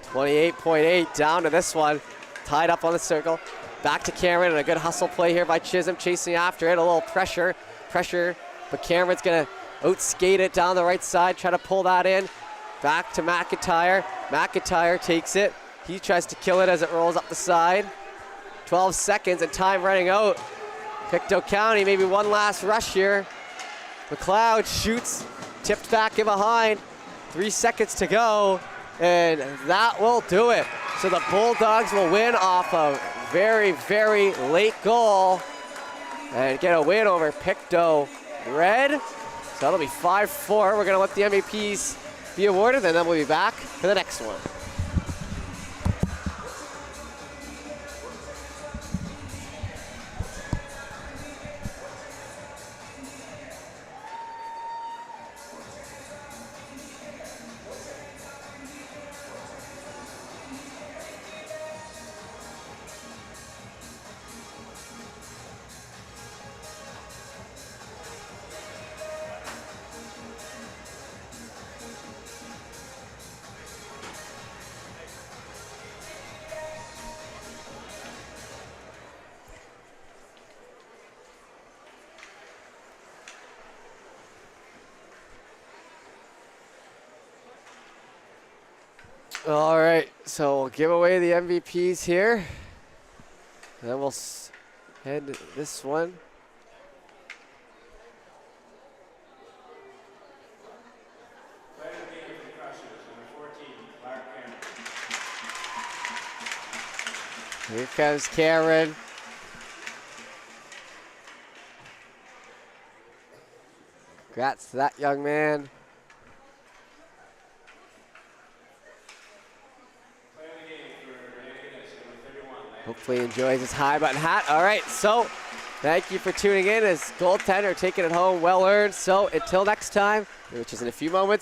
28.8 down to this one. Tied up on the circle. Back to Cameron, and a good hustle play here by Chisholm, chasing after it. A little pressure, but Cameron's gonna outskate it down the right side, try to pull that in. Back to McIntyre. McIntyre takes it. He tries to kill it as it rolls up the side. 12 seconds and time running out. Pictou County, maybe one last rush here. McLeod shoots, tipped back in behind. 3 seconds to go, and that will do it. So the Bulldogs will win off a very, very late goal and get a win over Pictou Red. So that'll be 5-4. We're gonna let the MVPs be awarded, and then we'll be back for the next one. All right, so we'll give away the MVPs here. And then we'll head to this one. Here comes Cameron. Congrats to that young man. Hopefully enjoys his high button hat. All right, so thank you for tuning in as goaltender taking it home, well earned. So until next time, which is in a few moments.